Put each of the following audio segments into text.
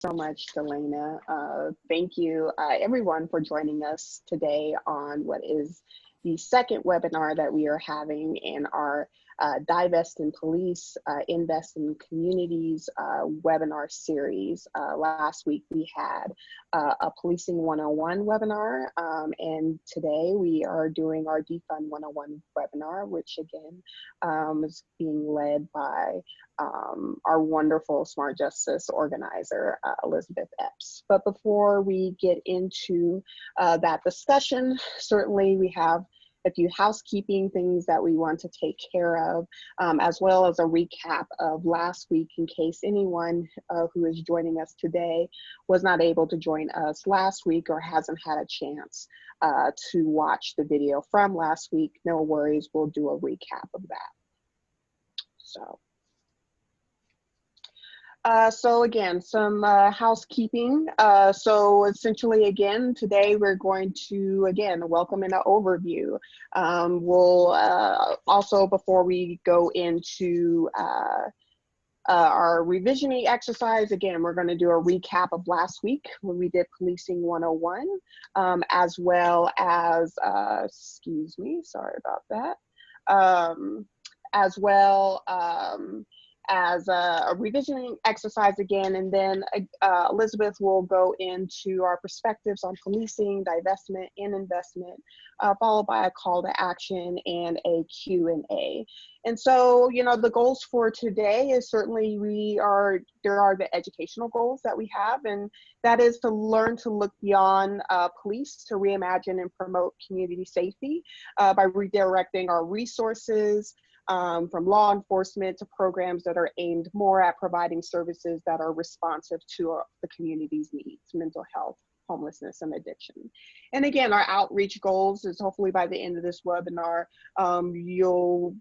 so much, Delana. Thank you, everyone, for joining us today on what is the second webinar that we are having in our Divest in Police, Invest in Communities webinar series. Last week we had a Policing 101 webinar, and today we are doing our Defund 101 webinar, which again is being led by our wonderful Smart Justice organizer, Elizabeth Epps. But before we get into that discussion, certainly we have a few housekeeping things that we want to take care of, as well as a recap of last week in case anyone who is joining us today was not able to join us last week or hasn't had a chance to watch the video from last week. No worries, we'll do a recap of that. So again, some housekeeping. So essentially, again, today we're going to, again, welcome in an overview. We'll also, before we go into our revisioning exercise, again, we're going to do a recap of last week when we did Policing 101, as well as, excuse me, sorry about that, as well as a revisioning exercise again, and then Elizabeth will go into our perspectives on policing, divestment, and investment, followed by a call to action and a Q&A. And so, you know, the goals for today is certainly there are the educational goals that we have, and that is to learn to look beyond police to reimagine and promote community safety by redirecting our resources from law enforcement to programs that are aimed more at providing services that are responsive to the community's needs, mental health, homelessness, and addiction. And again, our outreach goals is hopefully by the end of this webinar, you'll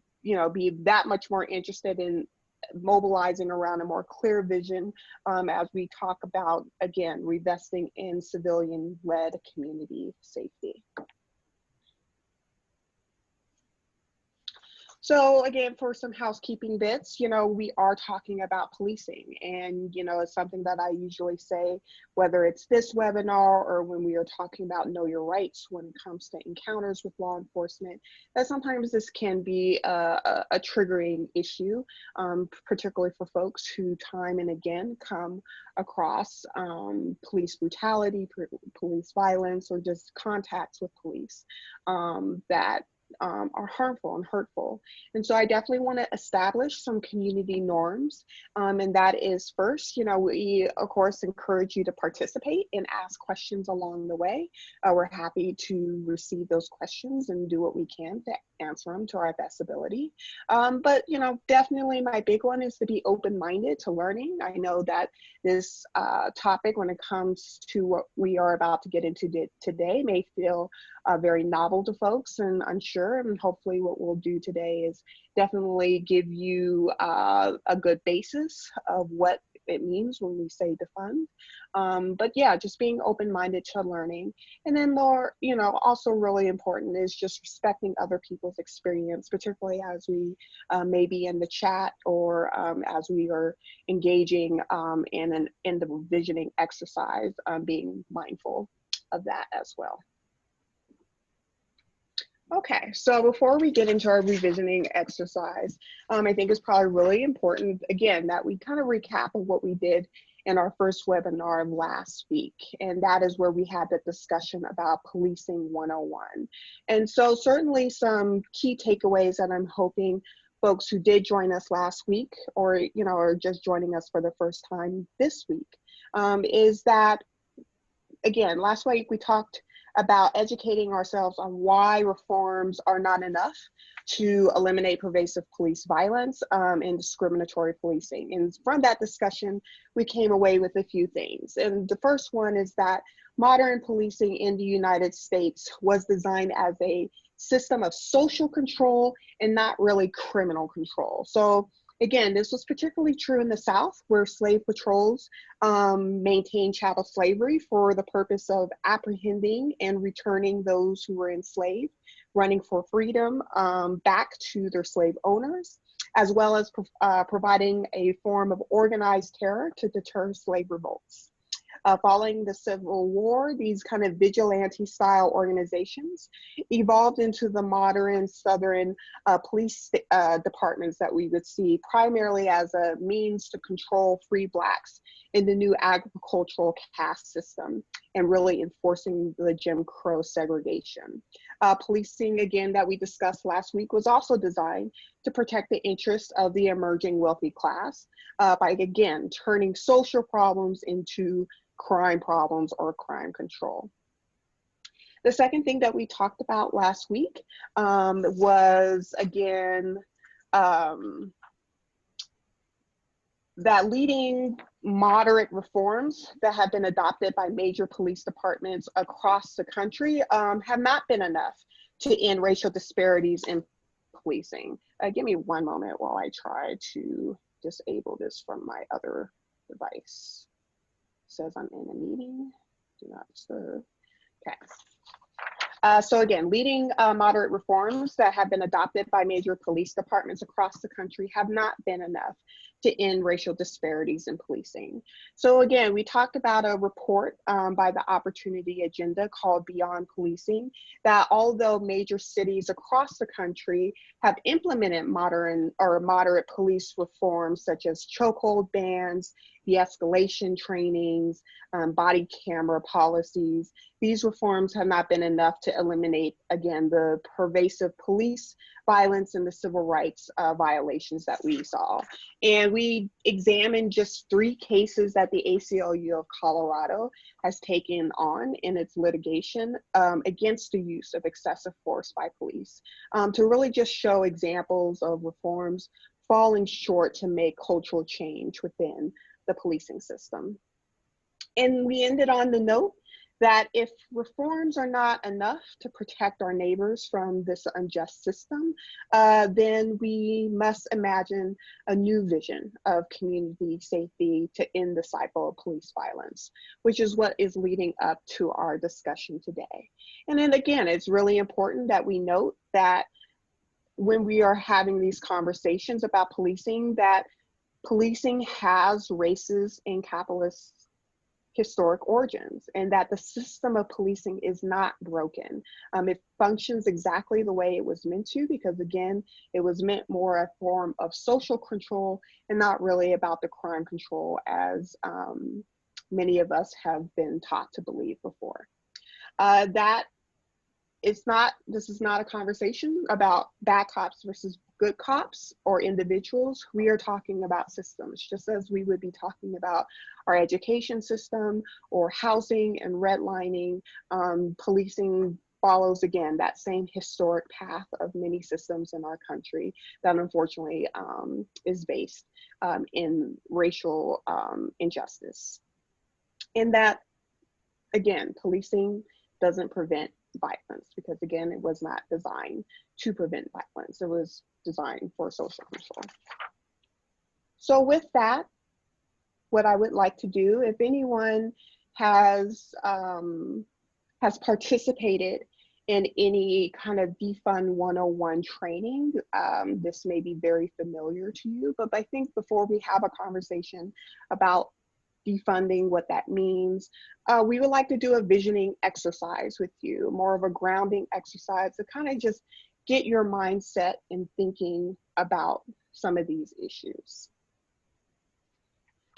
be that much more interested in mobilizing around a more clear vision as we talk about, again, reinvesting in civilian-led community safety. So again, for some housekeeping bits, you know, we are talking about policing, and, you know, it's something that I usually say, whether it's this webinar or when we are talking about know your rights when it comes to encounters with law enforcement, that sometimes this can be a triggering issue, particularly for folks who time and again come across police brutality, police violence, or just contacts with police that are harmful and hurtful. And so I definitely want to establish some community norms. And that is first, you know, we of course encourage you to participate and ask questions along the way. We're happy to receive those questions and do what we can to answer them to our best ability. But, you know, definitely my big one is to be open-minded to learning. I know that this topic, when it comes to what we are about to get into today, may feel very novel to folks and unsure. And hopefully what we'll do today is definitely give you a good basis of what it means when we say defund. But yeah, just being open-minded to learning. And then more, you know, also really important is just respecting other people's experience, particularly as we may be in the chat or as we are engaging in the visioning exercise, being mindful of that as well. Okay, so before we get into our revisioning exercise, I think it's probably really important, again, that we kind of recap of what we did in our first webinar last week. And that is where we had the discussion about Policing 101. And so certainly some key takeaways that I'm hoping folks who did join us last week or, you know, are just joining us for the first time this week, is that, again, last week we talked about educating ourselves on why reforms are not enough to eliminate pervasive police violence and discriminatory policing. And from that discussion, we came away with a few things. And the first one is that modern policing in the United States was designed as a system of social control and not really criminal control. So again, this was particularly true in the South, where slave patrols maintained chattel slavery for the purpose of apprehending and returning those who were enslaved, running for freedom back to their slave owners, as well as providing a form of organized terror to deter slave revolts. Following the Civil War, these kind of vigilante-style organizations evolved into the modern Southern police departments that we would see primarily as a means to control free Blacks in the new agricultural caste system and really enforcing the Jim Crow segregation. Policing, again, that we discussed last week was also designed to protect the interests of the emerging wealthy class by, again, turning social problems into crime problems or crime control. The second thing that we talked about last week was, again, that leading moderate reforms that have been adopted by major police departments across the country have not been enough to end racial disparities in policing. Give me one moment while I try to disable this from my other device. It says I'm in a meeting, do not disturb. Okay. So again, leading moderate reforms that have been adopted by major police departments across the country have not been enough to end racial disparities in policing. So again, we talked about a report by the Opportunity Agenda called Beyond Policing, that although major cities across the country have implemented modern or moderate police reforms such as chokehold bans, de-escalation trainings, body camera policies, these reforms have not been enough to eliminate, again, the pervasive police violence and the civil rights violations that we saw. And we examined just 3 cases that the ACLU of Colorado has taken on in its litigation against the use of excessive force by police to really just show examples of reforms falling short to make cultural change within the policing system. And we ended on the note that if reforms are not enough to protect our neighbors from this unjust system, then we must imagine a new vision of community safety to end the cycle of police violence, which is what is leading up to our discussion today. And then again, it's really important that we note that when we are having these conversations about policing, that policing has racist and capitalist historic origins, and that the system of policing is not broken. It functions exactly the way it was meant to, because again, it was meant more a form of social control and not really about the crime control as many of us have been taught to believe before. This is not a conversation about bad cops versus good cops or individuals. We are talking about systems, just as we would be talking about our education system or housing and redlining. Policing follows, again, that same historic path of many systems in our country that unfortunately is based in racial injustice. And that, again, policing doesn't prevent violence, because again, it was not designed to prevent violence. It was designed for social control. So with that, what I would like to do, if anyone has participated in any kind of Defund 101 training, this may be very familiar to you, but I think before we have a conversation about defunding, what that means, we would like to do a visioning exercise with you, more of a grounding exercise to kind of just get your mindset in thinking about some of these issues.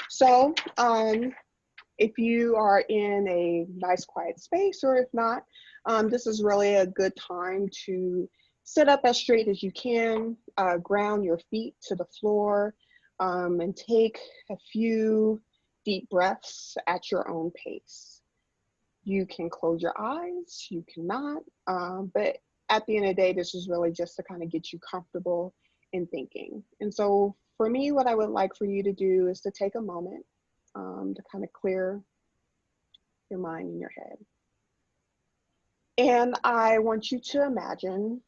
So if you are in a nice quiet space, or if not, this is really a good time to sit up as straight as you can, ground your feet to the floor, and take a few deep breaths at your own pace. You can close your eyes, you cannot, but at the end of the day, this is really just to kind of get you comfortable in thinking. And so for me, what I would like for you to do is to take a moment to kind of clear your mind and your head. And I want you to imagine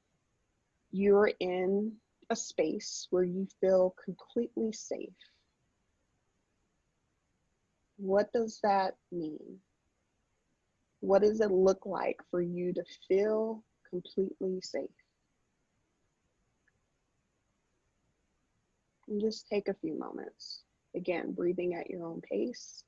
you're in a space where you feel completely safe. What does that mean? What does it look like for you to feel completely safe? And just take a few moments. Again, breathing at your own pace.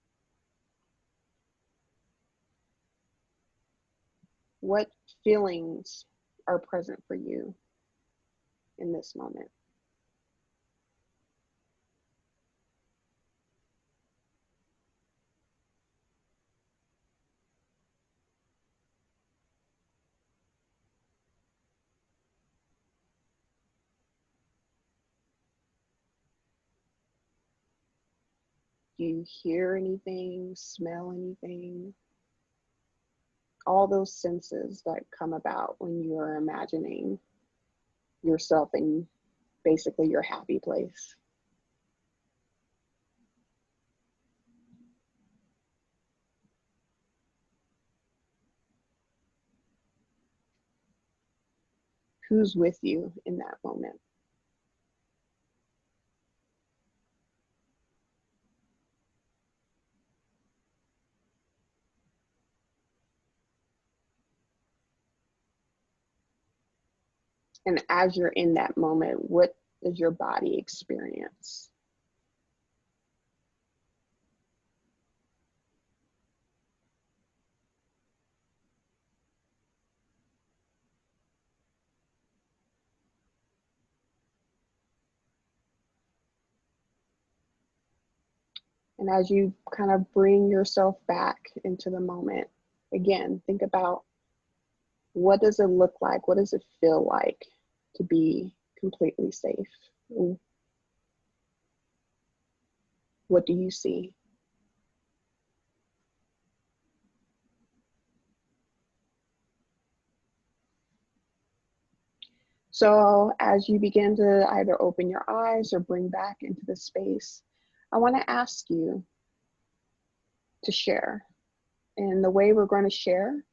What feelings are present for you in this moment? Do you hear anything, smell anything? All those senses that come about when you are imagining yourself in basically your happy place. Who's with you in that moment? And as you're in that moment, what does your body experience? And as you kind of bring yourself back into the moment, again, think about, what does it look like? What does it feel like to be completely safe? What do you see? So as you begin to either open your eyes or bring back into the space, I want to ask you to share. And the way we're going to share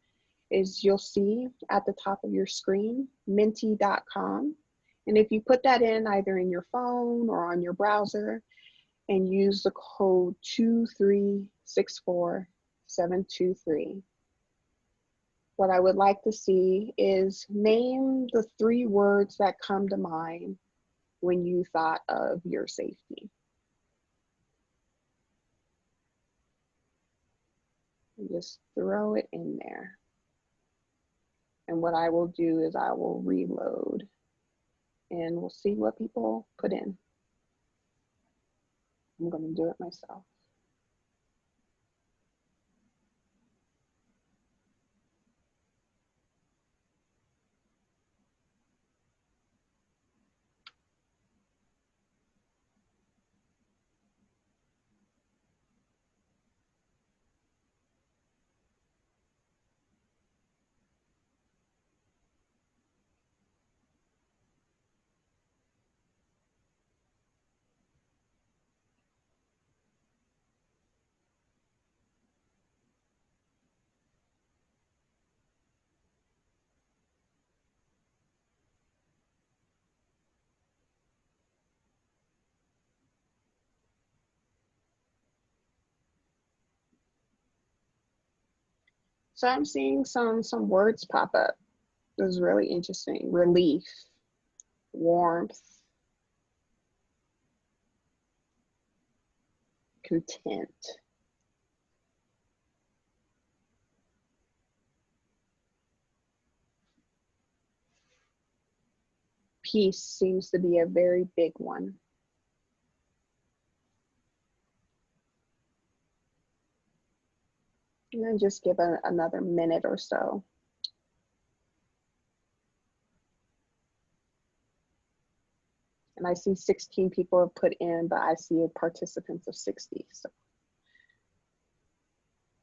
is, you'll see at the top of your screen, menti.com. And if you put that in either in your phone or on your browser and use the code 2364723, what I would like to see is, name the 3 words that come to mind when you thought of your safety. And just throw it in there. And what I will do is I will reload and we'll see what people put in. I'm going to do it myself. So I'm seeing some words pop up. It was really interesting. Relief, warmth, content. Peace seems to be a very big one. And then just give another minute or so. And I see 16 people have put in, but I see participants of 60. So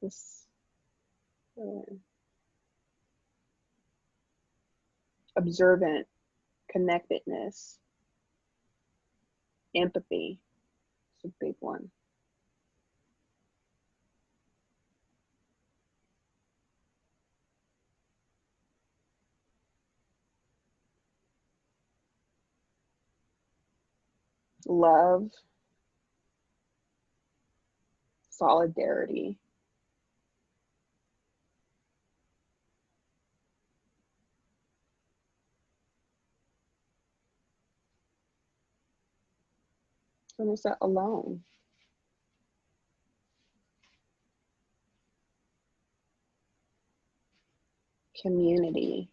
this observant, connectedness, empathy is a big one. Love, solidarity, When is that alone? Community.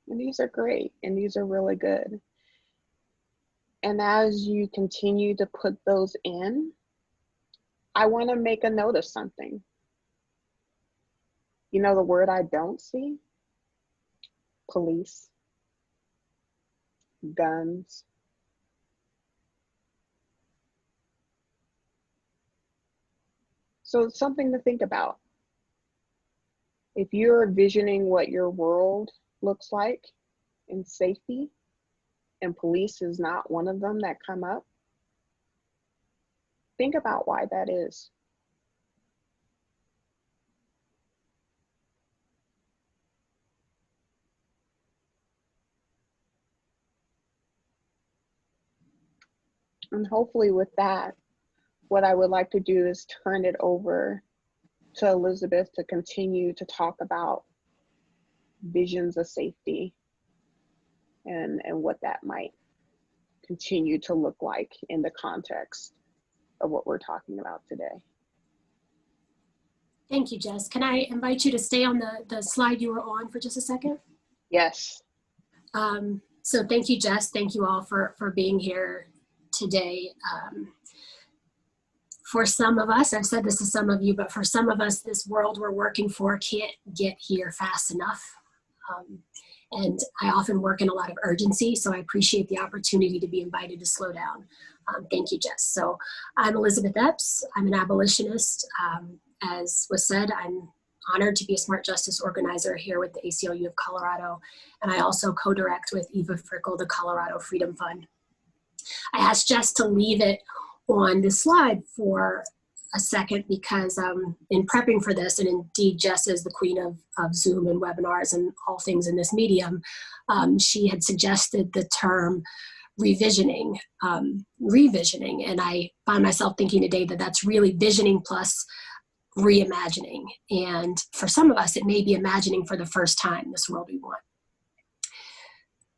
And these are great, and these are really good. And as you continue to put those in, I want to make a note of something. You know the word I don't see? Police, guns. So it's something to think about. If you're envisioning what your world looks like in safety, and police is not one of them that come up, think about why that is. And hopefully with that, what I would like to do is turn it over to Elizabeth to continue to talk about visions of safety and what that might continue to look like in the context of what we're talking about today. Thank you, Jess. Can I invite you to stay on the slide you were on for just a second? Yes. So thank you, Jess. Thank you all for being here today. For some of us, I've said this to some of you, but for some of us, this world we're working for can't get here fast enough. And I often work in a lot of urgency, so I appreciate the opportunity to be invited to slow down. Thank you, Jess. So I'm Elizabeth Epps. I'm an abolitionist. As was said, I'm honored to be a smart justice organizer here with the ACLU of Colorado. And I also co-direct with Eva Frickel, the Colorado Freedom Fund. I asked Jess to leave it on this slide for a second because in prepping for this, and indeed Jess is the queen of Zoom and webinars and all things in this medium, she had suggested the term revisioning, and I found myself thinking today that that's really visioning plus reimagining. And for some of us, it may be imagining for the first time this world we want.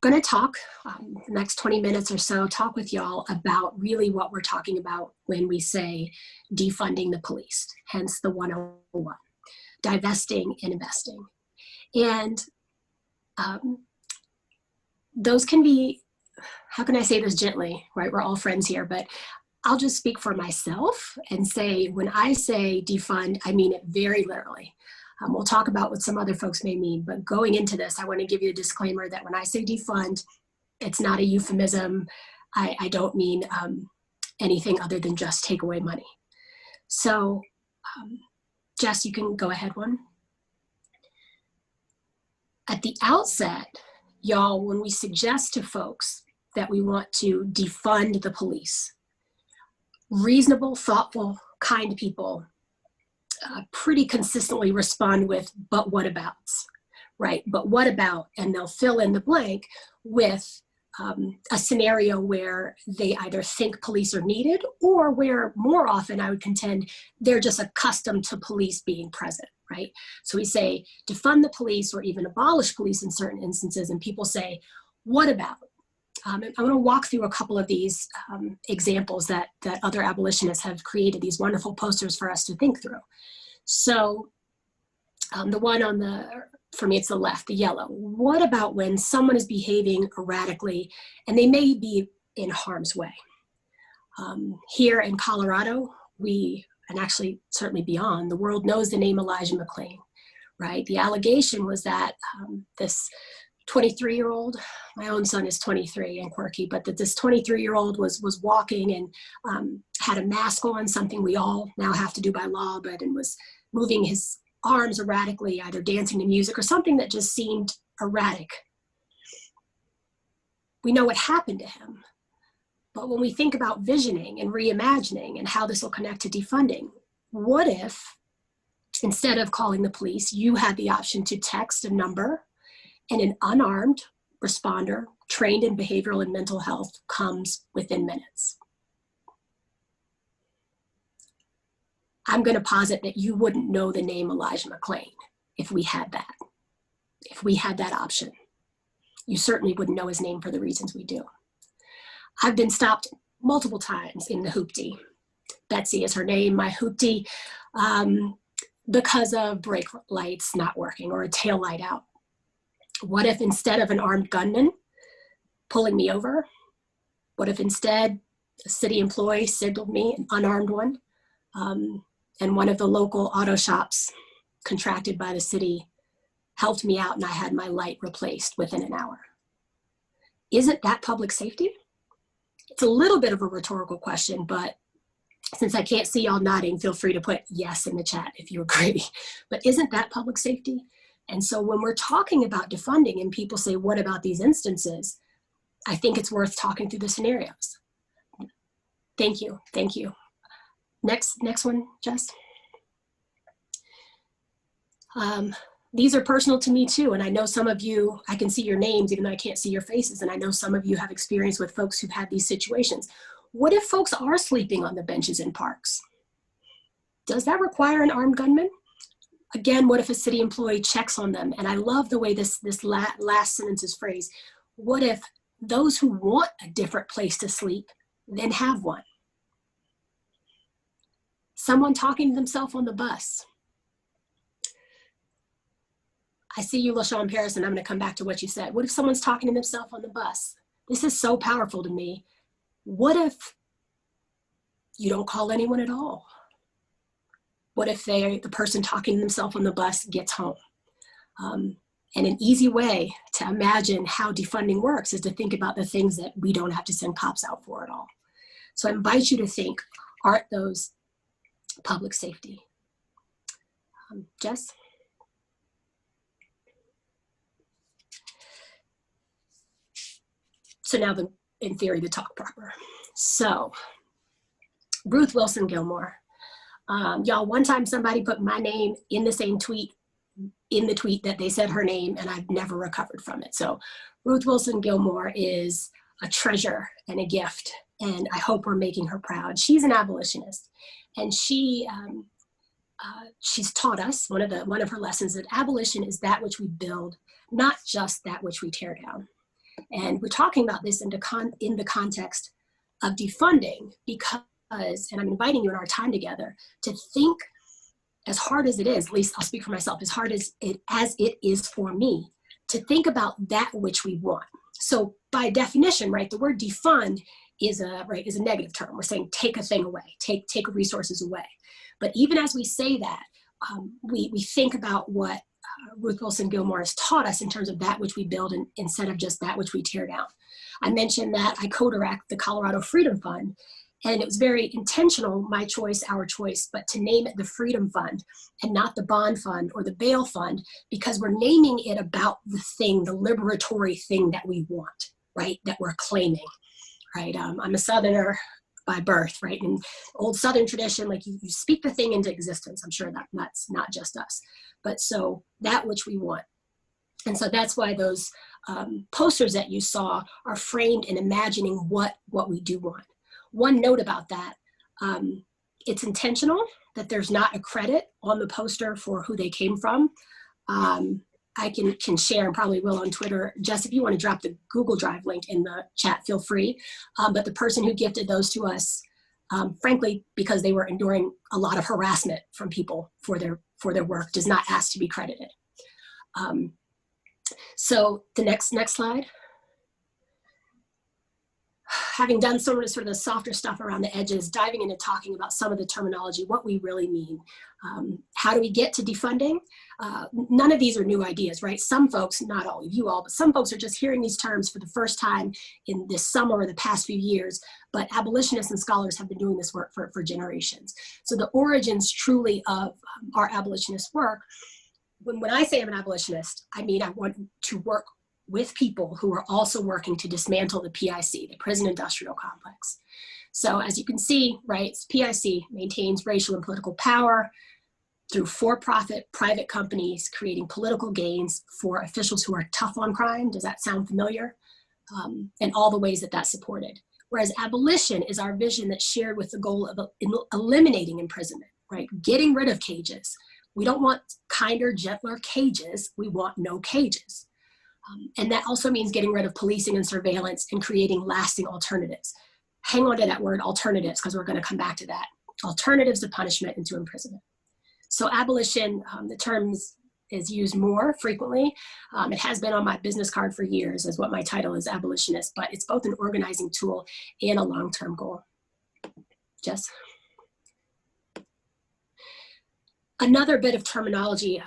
Going to talk the next 20 minutes or so, talk with y'all about really what we're talking about when we say defunding the police, hence the 101, divesting and investing. And those can be, how can I say this gently, right? We're all friends here, but I'll just speak for myself and say, when I say defund, I mean it very literally. We'll talk about what some other folks may mean, but going into this, I want to give you a disclaimer that when I say defund, it's not a euphemism. I don't mean anything other than just take away money. So, Jess, you can go ahead one. At the outset, y'all, when we suggest to folks that we want to defund the police, reasonable, thoughtful, kind people pretty consistently respond with, but what abouts, right? But what about, and they'll fill in the blank with a scenario where they either think police are needed or where more often I would contend they're just accustomed to police being present, right? So we say defund the police or even abolish police in certain instances, and people say, what about? I'm going to walk through a couple of these examples that other abolitionists have created, these wonderful posters for us to think through. So the one on the, for me, it's the left, the yellow. What about when someone is behaving erratically and they may be in harm's way? Here in Colorado, and actually certainly beyond, the world knows the name Elijah McClain, right? The allegation was that this 23-year-old, my own son is 23 and quirky, but that this 23-year-old was walking and had a mask on, something we all now have to do by law, and was moving his arms erratically, either dancing to music or something that just seemed erratic. We know what happened to him, but when we think about visioning and reimagining and how this will connect to defunding, what if instead of calling the police, you had the option to text a number and an unarmed responder trained in behavioral and mental health comes within minutes. I'm going to posit that you wouldn't know the name Elijah McClain if we had that. If we had that option, you certainly wouldn't know his name for the reasons we do. I've been stopped multiple times in the hoopty. Betsy is her name, my hoopty, because of brake lights not working or a tail light out. What if instead of an armed gunman pulling me over, what if instead a city employee signaled me, an unarmed one, and one of the local auto shops contracted by the city helped me out and I had my light replaced within an hour? Isn't that public safety? It's a little bit of a rhetorical question, but since I can't see y'all nodding, feel free to put yes in the chat if you agree. But isn't that public safety? And so when we're talking about defunding and people say, what about these instances? I think it's worth talking through the scenarios. Thank you, thank you. Next one, Jess. These are personal to me too, and I know some of you, I can see your names even though I can't see your faces, and I know some of you have experience with folks who've had these situations. What if folks are sleeping on the benches in parks? Does that require an armed gunman? Again, what if a city employee checks on them? And I love the way this last sentence is phrased. What if those who want a different place to sleep then have one? Someone talking to themselves on the bus. I see you, LaShawn Paris, and I'm going to come back to what you said. What if someone's talking to themselves on the bus? This is so powerful to me. What if you don't call anyone at all? What if the person talking to themselves on the bus gets home? And an easy way to imagine how defunding works is to think about the things that we don't have to send cops out for at all. So I invite you to think, aren't those public safety? Jess? So now, in theory, the talk proper. So, Ruth Wilson Gilmore. Y'all, one time somebody put my name in the same tweet, in the tweet that they said her name, and I've never recovered from it. So, Ruth Wilson Gilmore is a treasure and a gift, and I hope we're making her proud. She's an abolitionist, and she's taught us, one of her lessons, that abolition is that which we build, not just that which we tear down. And we're talking about this in the context of defunding because, and I'm inviting you in our time together to think, as hard as it is, at least I'll speak for myself, as hard as it is for me, to think about that which we want. So by definition, right, the word defund is a negative term. We're saying take a thing away, take resources away. But even as we say that, we think about what Ruth Wilson Gilmore has taught us in terms of that which we build instead of just that which we tear down. I mentioned that I co-direct the Colorado Freedom Fund, and it was very intentional, my choice, our choice, but to name it the Freedom Fund and not the Bond Fund or the Bail Fund, because we're naming it about the thing, the liberatory thing that we want, right, that we're claiming, right? I'm a Southerner by birth, right? In old Southern tradition, like you speak the thing into existence. I'm sure that's not just us, but so that which we want. And so that's why those posters that you saw are framed in imagining what we do want. One note about that, it's intentional that there's not a credit on the poster for who they came from. I can share and probably will on Twitter. Jess, if you want to drop the Google Drive link in the chat, feel free. But the person who gifted those to us, frankly, because they were enduring a lot of harassment from people for their work, does not ask to be credited. So the next slide. Having done sort of the softer stuff around the edges, diving into talking about some of the terminology, what we really mean. How do we get to defunding? None of these are new ideas, right? Some folks, not all of you all, but some folks are just hearing these terms for the first time in this summer or the past few years, but abolitionists and scholars have been doing this work for generations. So the origins truly of our abolitionist work, when I say I'm an abolitionist, I mean I want to work with people who are also working to dismantle the PIC, the prison industrial complex. So as you can see, right, PIC maintains racial and political power, through for-profit private companies creating political gains for officials who are tough on crime. Does that sound familiar? And all the ways that that's supported. Whereas abolition is our vision that's shared with the goal of eliminating imprisonment, right? Getting rid of cages. We don't want kinder, gentler cages. We want no cages. And that also means getting rid of policing and surveillance and creating lasting alternatives. Hang on to that word alternatives, because we're going to come back to that. Alternatives to punishment and to imprisonment. So abolition, the term is used more frequently. It has been on my business card for years as what my title is, abolitionist, but it's both an organizing tool and a long-term goal. Jess? Another bit of terminology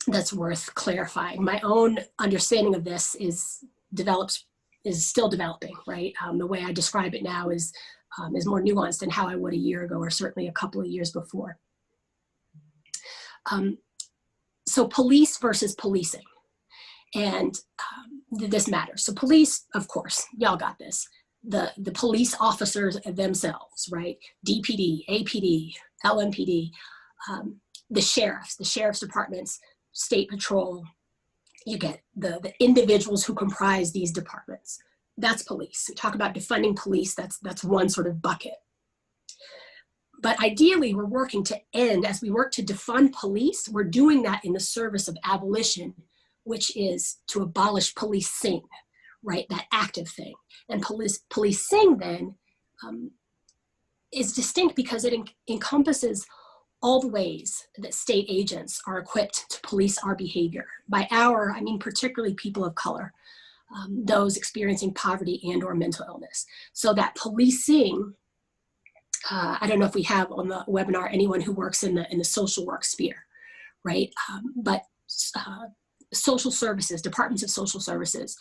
that's worth clarifying. My own understanding of this is still developing, right? The way I describe it now is more nuanced than how I would a year ago, or certainly a couple of years before. So police versus policing, and this matters. So police, of course, y'all got this. The police officers themselves, right? DPD, APD, LMPD, the sheriff's departments, state patrol. You get the individuals who comprise these departments. That's police. We talk about defunding police. That's one sort of bucket. But ideally, we're working to end, as we work to defund police, we're doing that in the service of abolition, which is to abolish policing, right? That active thing. And policing then is distinct because it encompasses all the ways that state agents are equipped to police our behavior. By our, I mean particularly people of color, those experiencing poverty and or mental illness. So that policing, I don't know if we have on the webinar anyone who works in the social work sphere, right? But social services, departments of social services,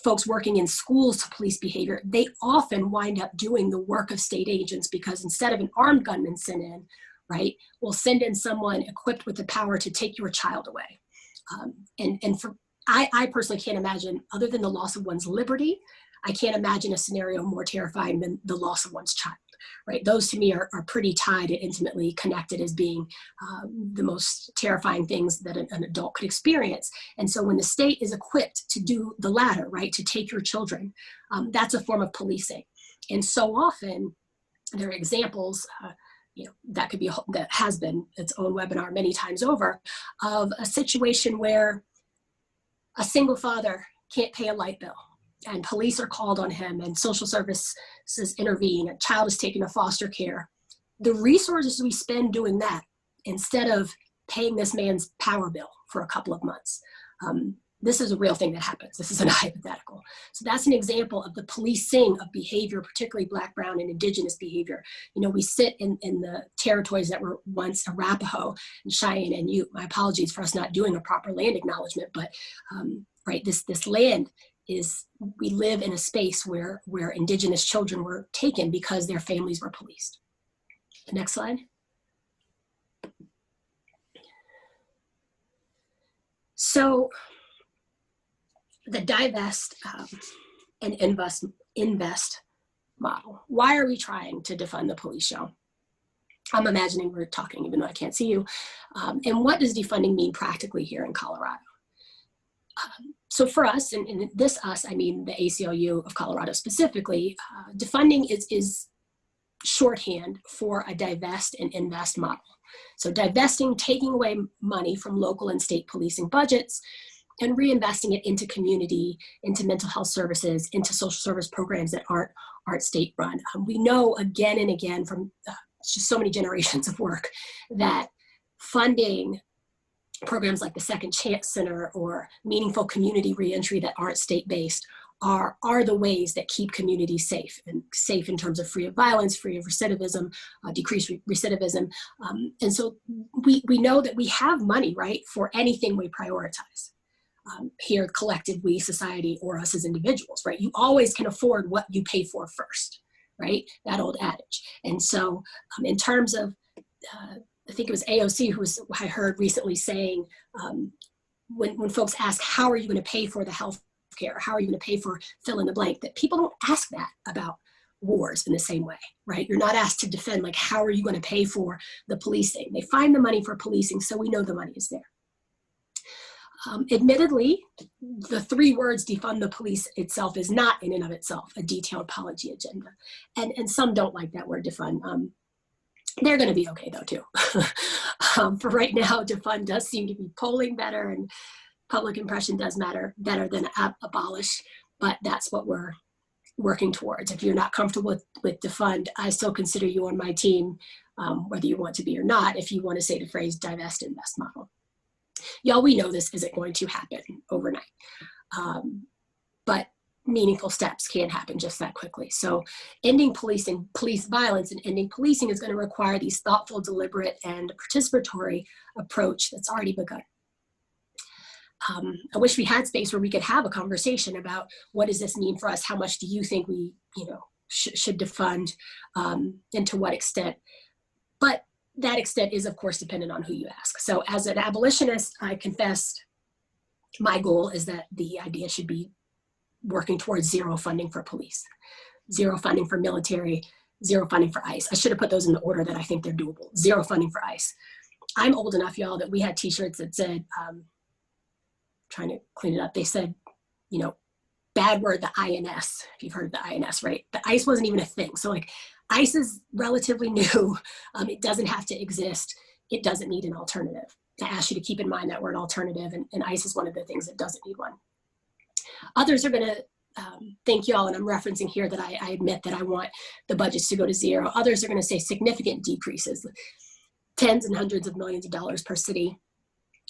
folks working in schools to police behavior, they often wind up doing the work of state agents, because instead of an armed gunman sent in, right, we'll send in someone equipped with the power to take your child away. I personally can't imagine, other than the loss of one's liberty, I can't imagine a scenario more terrifying than the loss of one's child, right? Those to me are pretty tied and intimately connected as being the most terrifying things that an adult could experience. And so when the state is equipped to do the latter, right, to take your children, that's a form of policing. And so often there are examples, that could be, that has been its own webinar many times over, of a situation where a single father can't pay a light bill, and police are called on him, and social services intervene, a child is taken to foster care. The resources we spend doing that, instead of paying this man's power bill for a couple of months, this is a real thing that happens. This isn't a hypothetical. So that's an example of the policing of behavior, particularly Black, Brown, and Indigenous behavior. We sit in the territories that were once Arapaho and Cheyenne and Ute. My apologies for us not doing a proper land acknowledgement, but right, this land is, we live in a space where Indigenous children were taken because their families were policed. The next slide. So the divest and invest model. Why are we trying to defund the police, show? I'm imagining we're talking even though I can't see you. And what does defunding mean practically here in Colorado? So for us, and this us, I mean the ACLU of Colorado specifically, defunding is shorthand for a divest and invest model. So divesting, taking away money from local and state policing budgets and reinvesting it into community, into mental health services, into social service programs that aren't state run. We know again and again from just so many generations of work that funding programs like the Second Chance Center or meaningful community reentry that aren't state-based are the ways that keep communities safe, and safe in terms of free of violence, free of recidivism, decreased recidivism. And so we know that we have money, right, for anything we prioritize. Here, collective, we, society, or us as individuals, right? You always can afford what you pay for first, right? That old adage. And so in terms of, I think it was AOC who I heard recently saying, when folks ask, how are you going to pay for the health care? How are you going to pay for fill in the blank? That people don't ask that about wars in the same way, right? You're not asked to defend, like, how are you going to pay for the policing? They find the money for policing, so we know the money is there. Admittedly, the 3 words defund the police itself is not in and of itself a detailed policy agenda. And some don't like that word defund. They're going to be okay though too. For right now, defund does seem to be polling better and public impression does matter better than abolish, but that's what we're working towards. If you're not comfortable with defund, I still consider you on my team, whether you want to be or not, if you want to say the phrase divest invest model. Y'all, we know this isn't going to happen overnight, but meaningful steps can happen just that quickly. So ending policing, police violence and ending policing is going to require these thoughtful, deliberate, and participatory approach that's already begun. I wish we had space where we could have a conversation about what does this mean for us? How much do you think we, should defund, and to what extent? But that extent is, of course, dependent on who you ask. So as an abolitionist, I confessed my goal is that the idea should be working towards zero funding for police, zero funding for military, zero funding for ICE. I should have put those in the order that I think they're doable. Zero funding for ICE. I'm old enough, y'all, that we had t-shirts that said, trying to clean it up, they said, bad word, the INS, if you've heard of the INS, right? The ICE wasn't even a thing. So like ICE is relatively new. It doesn't have to exist. It doesn't need an alternative. I ask you to keep in mind that word alternative, and ICE is one of the things that doesn't need one. Others are going to thank y'all, and I'm referencing here that I admit that I want the budgets to go to zero. Others are going to say significant decreases, tens and hundreds of millions of dollars per city.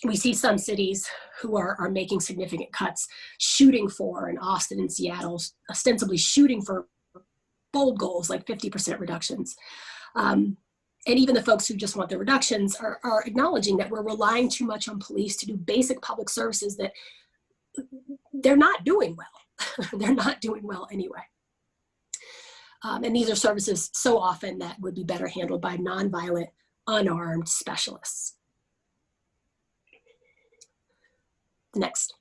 We see some cities who are making significant cuts, shooting for, in Austin and Seattle, ostensibly shooting for bold goals like 50% reductions. And even the folks who just want the reductions are acknowledging that we're relying too much on police to do basic public services that they're not doing well. They're not doing well anyway. And these are services so often that would be better handled by nonviolent, unarmed specialists. Next.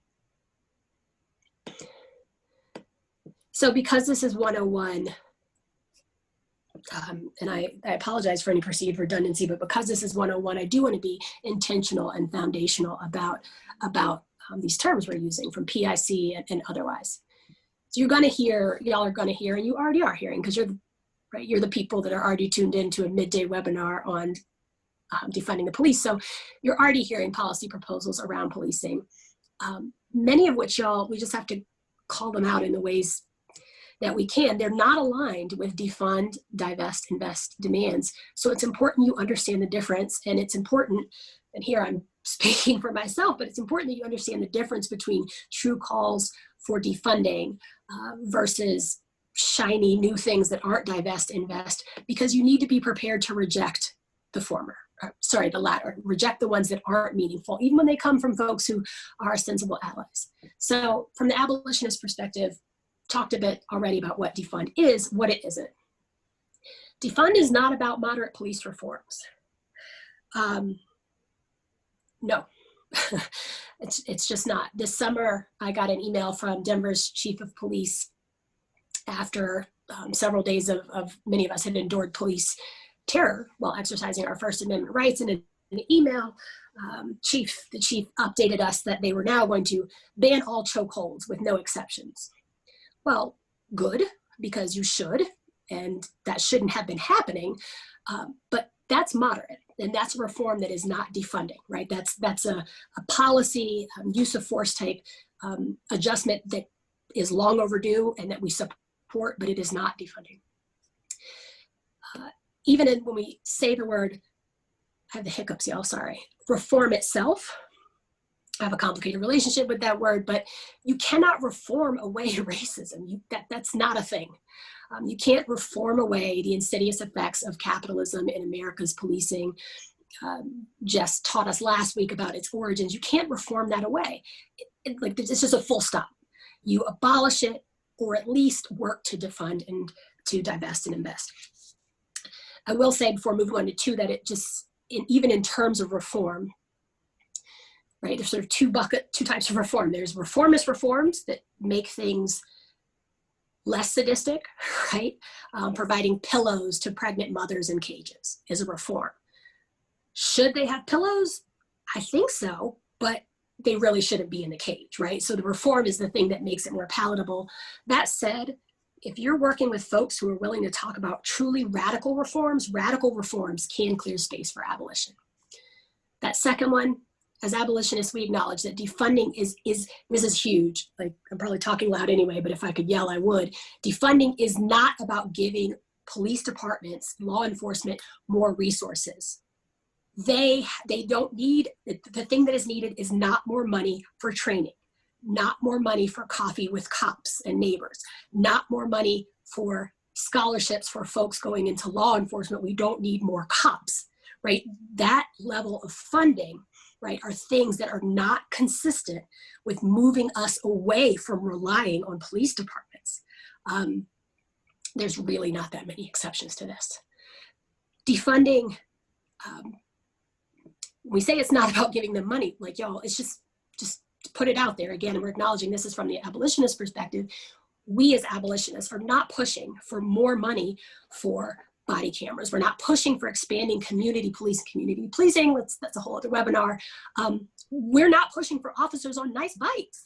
So because this is 101, and I apologize for any perceived redundancy, but because this is 101, I do want to be intentional and foundational about these terms we're using from PIC and otherwise. So you're going to hear, y'all are going to hear, and you already are hearing, because you're the people that are already tuned into a midday webinar on defunding the police. So you're already hearing policy proposals around policing, many of which we just have to call them out in the ways that we can. They're not aligned with defund, divest, invest demands. So it's important you understand the difference, and it's important, and here I'm speaking for myself, but it's important that you understand the difference between true calls for defunding versus shiny new things that aren't divest, invest, because you need to be prepared to reject the latter, reject the ones that aren't meaningful, even when they come from folks who are sensible allies. So from the abolitionist perspective, talked a bit already about what defund is, what it isn't. Defund is not about moderate police reforms. No, it's just not. This summer, I got an email from Denver's chief of police after several days of many of us had endured police terror while exercising our First Amendment rights. And in an email, the chief updated us that they were now going to ban all chokeholds with no exceptions. Well, good, because you should, and that shouldn't have been happening, but that's moderate, and that's a reform that is not defunding, right? That's a policy, use of force type adjustment that is long overdue and that we support, but it is not defunding. Even when we say the word, I have the hiccups, y'all, sorry, reform itself, I have a complicated relationship with that word, but you cannot reform away racism. That's not a thing. You can't reform away the insidious effects of capitalism in America's policing. Jess taught us last week about its origins. You can't reform that away. It's just a full stop. You abolish it, or at least work to defund and to divest and invest. I will say before moving on to 2 that it just, even in terms of reform, right, there's sort of two types of reform. There's reformist reforms that make things less sadistic, right? Providing pillows to pregnant mothers in cages is a reform. Should they have pillows? I think so, but they really shouldn't be in the cage, right? So the reform is the thing that makes it more palatable. That said, if you're working with folks who are willing to talk about truly radical reforms can clear space for abolition. That second one, as abolitionists, we acknowledge that defunding is this is huge. Like, I'm probably talking loud anyway, but if I could yell, I would. Defunding is not about giving police departments, law enforcement, more resources. They don't need, the thing that is needed is not more money for training, not more money for coffee with cops and neighbors, not more money for scholarships for folks going into law enforcement. We don't need more cops, right? That level of funding, right, are things that are not consistent with moving us away from relying on police departments. There's really not that many exceptions to this. Defunding, we say it's not about giving them money, like, y'all, it's just put it out there again, and we're acknowledging this is from the abolitionist perspective. We as abolitionists are not pushing for more money for body cameras. We're not pushing for expanding community policing. That's a whole other webinar. We're not pushing for officers on nice bikes.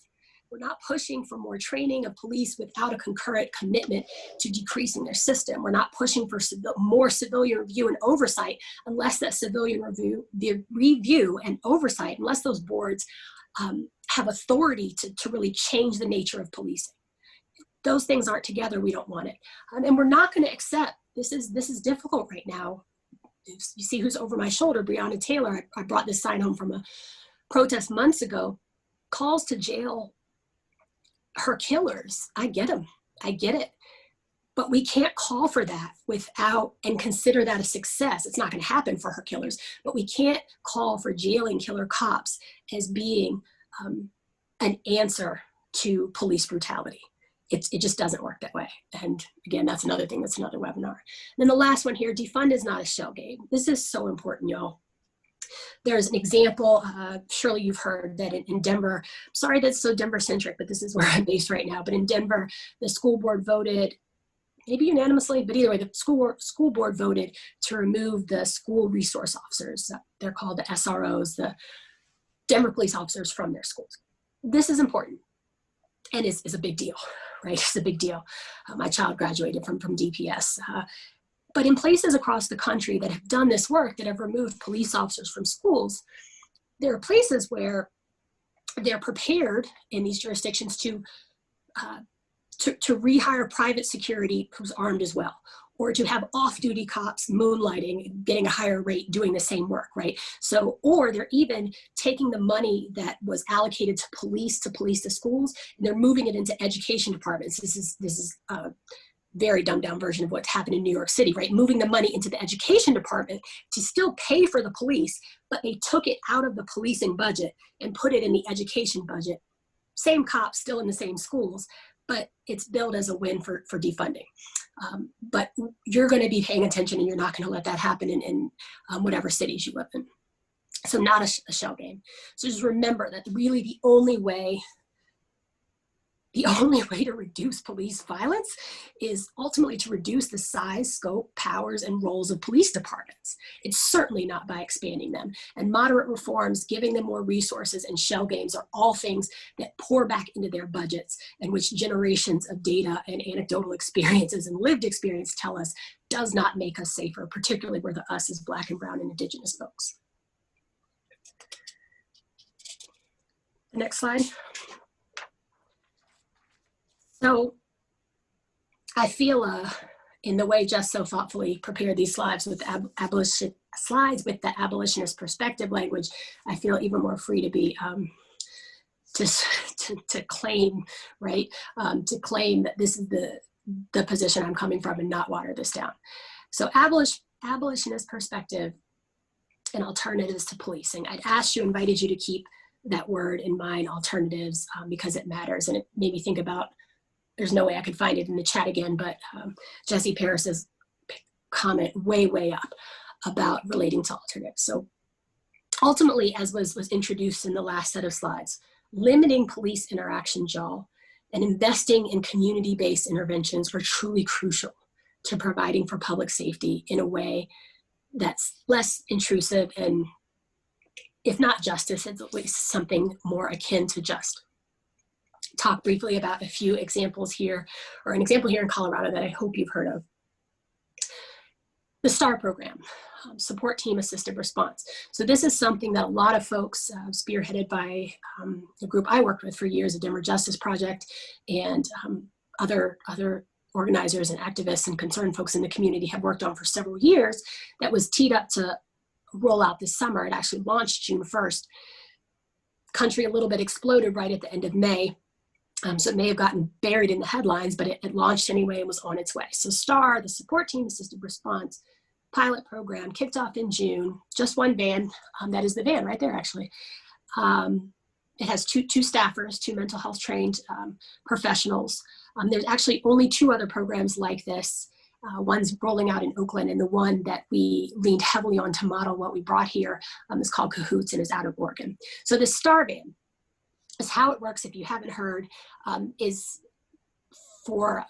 We're not pushing for more training of police without a concurrent commitment to decreasing their system. We're not pushing for more civilian review and oversight unless that civilian review and oversight, unless those boards have authority to really change the nature of policing. If those things aren't together, we don't want it. And we're not going to accept, this is difficult right now. You see who's over my shoulder, Breonna Taylor. I brought this sign home from a protest months ago. Calls to jail her killers. I get them. I get it. But we can't call for that without and consider that a success. It's not going to happen for her killers, but we can't call for jailing killer cops as being an answer to police brutality. It just doesn't work that way. And again, that's another thing, that's another webinar. And then the last one here, defund is not a shell game. This is so important, y'all. There's an example, surely you've heard that in Denver, sorry that's so Denver centric, but this is where I'm based right now. But in Denver, the school board voted, maybe unanimously, but either way, the school board voted to remove the school resource officers. They're called the SROs, the Denver police officers, from their schools. This is important and is a big deal, right? It's a big deal. My child graduated from DPS. But in places across the country that have done this work, that have removed police officers from schools, there are places where they're prepared in these jurisdictions to rehire private security who's armed as well, or to have off-duty cops moonlighting, getting a higher rate, doing the same work, right? So, or they're even taking the money that was allocated to police the schools, and they're moving it into education departments. This is a very dumbed down version of what's happened in New York City, right? Moving the money into the education department to still pay for the police, but they took it out of the policing budget and put it in the education budget. Same cops, still in the same schools, but it's billed as a win for defunding. But you're going to be paying attention, and you're not going to let that happen in whatever cities you live in. So not a shell game. So just remember that really the only way to reduce police violence is ultimately to reduce the size, scope, powers, and roles of police departments. It's certainly not by expanding them. And moderate reforms, giving them more resources, and shell games are all things that pour back into their budgets, and which generations of data and anecdotal experiences and lived experience tell us does not make us safer, particularly where the us is Black and brown and Indigenous folks. The next slide. So I feel in the way Jess so thoughtfully prepared these slides with the abolitionist perspective language, I feel even more free to be to claim, right? To claim that this is the position I'm coming from and not water this down. So abolitionist perspective and alternatives to policing. I'd invited you to keep that word in mind, alternatives, because it matters. And it made me think about, there's no way I could find it in the chat again, but Jesse Paris's comment way up about relating to alternatives. So ultimately, as was introduced in the last set of slides, limiting police interaction, y'all, And investing in community-based interventions are truly crucial to providing for public safety in a way that's less intrusive and, if not justice, it's at least something more akin to just. Talk briefly about a few examples here, or an example here in Colorado that I hope you've heard of. The STAR program, Support Team Assisted Response. So this is something that a lot of folks, spearheaded by the group I worked with for years, the Denver Justice Project, and other organizers and activists and concerned folks in the community have worked on for several years, that was teed up to roll out this summer. It actually launched June 1st. Country a little bit exploded right at the end of May. So it may have gotten buried in the headlines, but it launched anyway and was on its way. So STAR, the Support Team Assisted Response pilot program, kicked off in June. Just one van, that is the van right there actually. It has two staffers, two mental health trained professionals. There's actually only two other programs like this. One's rolling out in Oakland, and the one that we leaned heavily on to model what we brought here is called Cahoots and is out of Oregon. So the STAR van is how it works, if you haven't heard, is for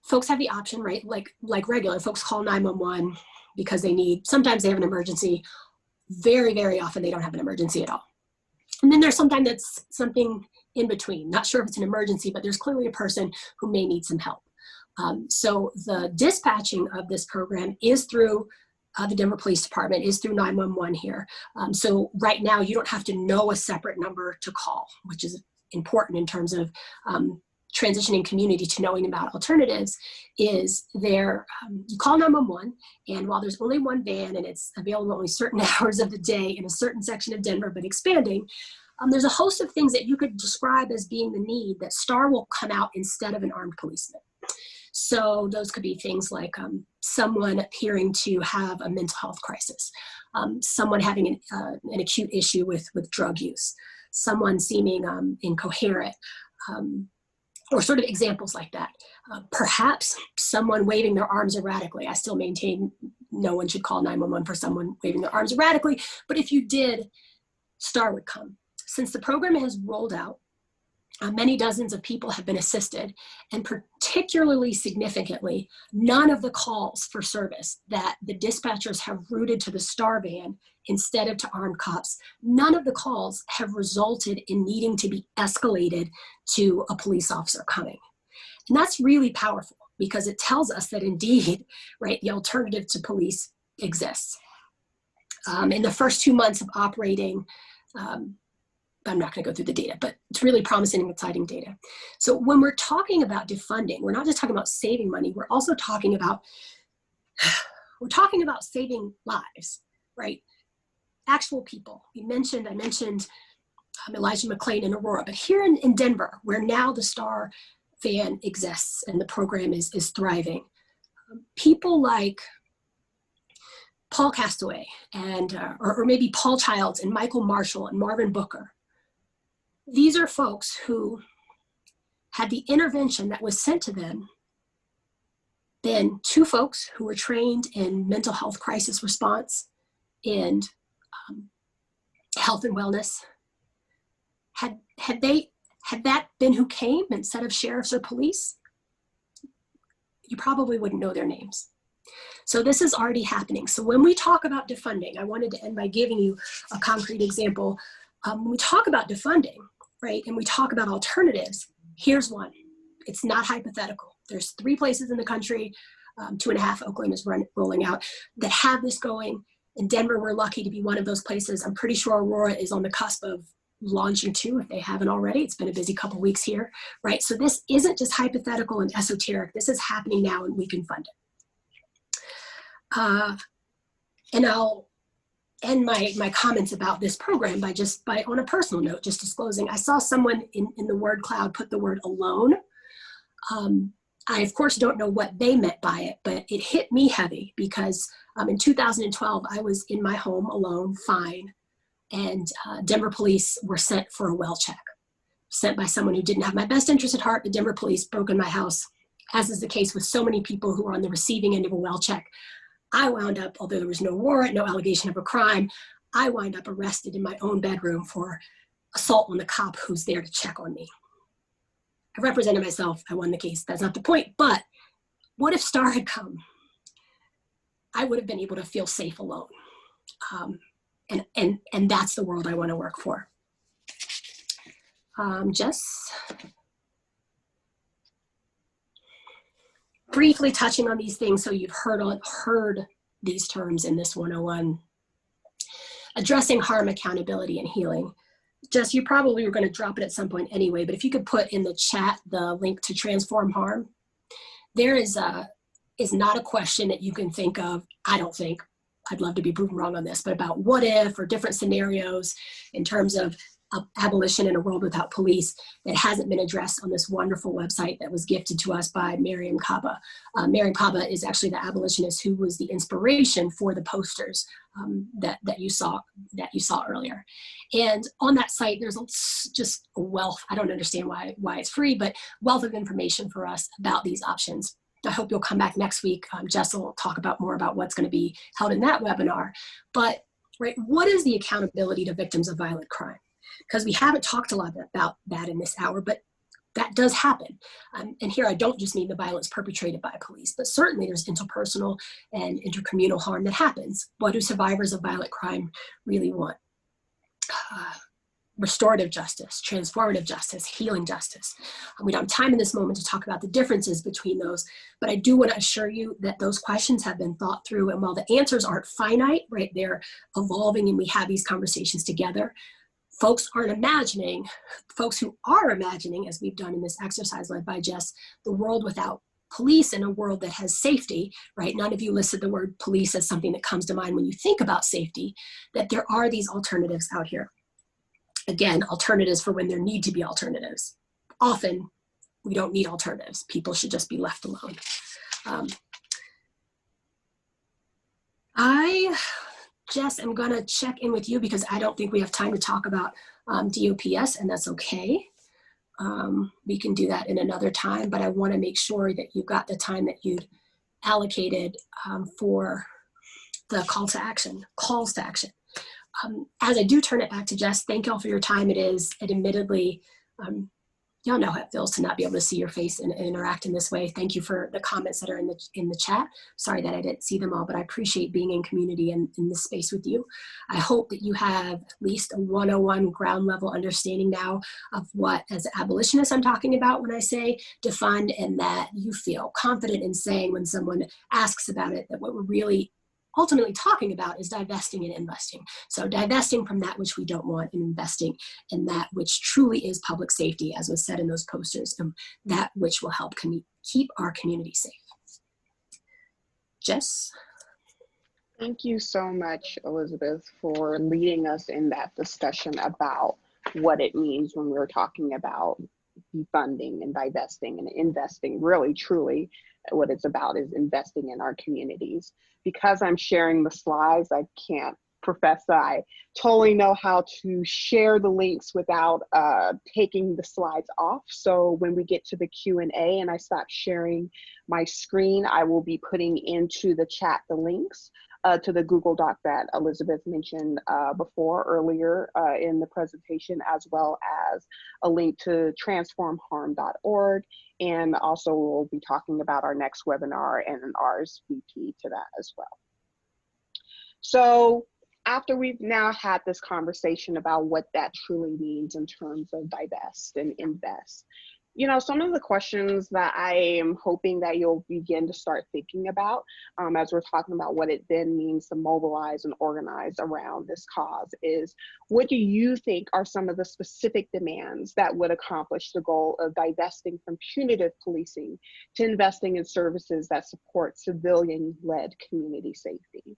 folks have the option, right? Like regular folks call 911 because they need, sometimes they have an emergency. Very, very often they don't have an emergency at all. And then there's sometimes that's something in between. Not sure if it's an emergency, but there's clearly a person who may need some help. So the dispatching of this program is through the Denver Police Department, is through 911 here. So right now you don't have to know a separate number to call, which is important in terms of transitioning community to knowing about alternatives. Is there, you call 911, and while there's only one van and it's available only certain hours of the day in a certain section of Denver, but expanding, there's a host of things that you could describe as being the need that STAR will come out instead of an armed policeman. So those could be things like someone appearing to have a mental health crisis, someone having an acute issue with drug use, someone seeming incoherent, or sort of examples like that. Perhaps someone waving their arms erratically. I still maintain no one should call 911 for someone waving their arms erratically, but if you did, STAR would come. Since the program has rolled out, many dozens of people have been assisted, and particularly significantly, none of the calls for service that the dispatchers have routed to the STAR van instead of to armed cops, none of the calls have resulted in needing to be escalated to a police officer coming. And that's really powerful because it tells us that indeed, right, the alternative to police exists. In the first 2 months of operating, I'm not going to go through the data, but it's really promising and exciting data. So when we're talking about defunding, we're not just talking about saving money, we're also talking about, saving lives, right? Actual people. I mentioned Elijah McClain in Aurora, but here in Denver, where now the STAR van exists and the program is thriving, people like Paul Castaway and, or maybe Paul Childs and Michael Marshall and Marvin Booker. These are folks who had the intervention that was sent to them, then two folks who were trained in mental health crisis response and health and wellness. Had that been who came instead of sheriffs or police, you probably wouldn't know their names. So this is already happening. So when we talk about defunding, I wanted to end by giving you a concrete example. When we talk about defunding, right, and we talk about alternatives, here's one. It's not hypothetical. There's 3 places in the country, 2.5, Oakland is rolling out, that have this going. In Denver, we're lucky to be one of those places. I'm pretty sure Aurora is on the cusp of launching 2 if they haven't already. It's been a busy couple weeks here, right? So this isn't just hypothetical and esoteric. This is happening now and we can fund it. And I'll end my comments about this program by on a personal note, just disclosing, I saw someone in the word cloud put the word alone. I, of course, don't know what they meant by it, but it hit me heavy because in 2012, I was in my home alone, fine, and Denver police were sent for a well check, sent by someone who didn't have my best interest at heart. The Denver police broke in my house, as is the case with so many people who are on the receiving end of a well check. I wound up, although there was no warrant, no allegation of a crime, I wind up arrested in my own bedroom for assault on the cop who's there to check on me. I represented myself. I won the case. That's not the point. But what if Star had come? I would have been able to feel safe alone. And that's the world I want to work for. Just briefly touching on these things so you've heard these terms in this 101. Addressing harm, accountability, and healing. Jess, you probably were going to drop it at some point anyway, but if you could put in the chat the link to transform harm. There is not a question that you can think of, I don't think, I'd love to be proven wrong on this, but about what if or different scenarios in terms of abolition in a world without police that hasn't been addressed on this wonderful website that was gifted to us by Miriam Kaba. Miriam Kaba is actually the abolitionist who was the inspiration for the posters that you saw earlier. And on that site, there's just a wealth. I don't understand why it's free, but wealth of information for us about these options. I hope you'll come back next week. Jess will talk more about what's going to be held in that webinar. But right, what is the accountability to victims of violent crime? Because we haven't talked a lot about that in this hour, but that does happen. And here I don't just mean the violence perpetrated by police, but certainly there's interpersonal and intercommunal harm that happens. What do survivors of violent crime really want? Restorative justice, transformative justice, healing justice. We don't have time in this moment to talk about the differences between those, but I do want to assure you that those questions have been thought through, and while the answers aren't finite, right, they're evolving and we have these conversations together. Folks who are imagining, as we've done in this exercise led by Jess, the world without police and a world that has safety, right? None of you listed the word police as something that comes to mind when you think about safety, that there are these alternatives out here. Again, alternatives for when there need to be alternatives. Often, we don't need alternatives. People should just be left alone. Jess, I'm gonna check in with you because I don't think we have time to talk about DOPS, and that's okay. We can do that in another time, but I wanna make sure that you've got the time that you'd allocated for the calls to action. As I do turn it back to Jess, thank y'all for your time. It admittedly, y'all know how it feels to not be able to see your face and interact in this way. Thank you for the comments that are in the chat. Sorry that I didn't see them all, but I appreciate being in community and in this space with you. I hope that you have at least a 101 ground level understanding now of what, as an abolitionist, I'm talking about when I say defund, and that you feel confident in saying when someone asks about it, that what we're really ultimately talking about is divesting and investing. So divesting from that which we don't want and investing in that which truly is public safety, as was said in those posters, and that which will help keep our community safe. Jess? Thank you so much, Elizabeth, for leading us in that discussion about what it means when we're talking about defunding and divesting and investing. Really, truly, what it's about is investing in our communities. Because I'm sharing the slides, I can't profess that I totally know how to share the links without taking the slides off. So when we get to the Q&A and I stop sharing my screen, I will be putting into the chat the links to the Google Doc that Elizabeth mentioned earlier in the presentation, as well as a link to transformharm.org. And also we'll be talking about our next webinar and an RSVP to that as well. So after we've now had this conversation about what that truly means in terms of divest and invest, you know, some of the questions that I am hoping that you'll begin to start thinking about as we're talking about what it then means to mobilize and organize around this cause is, what do you think are some of the specific demands that would accomplish the goal of divesting from punitive policing to investing in services that support civilian-led community safety?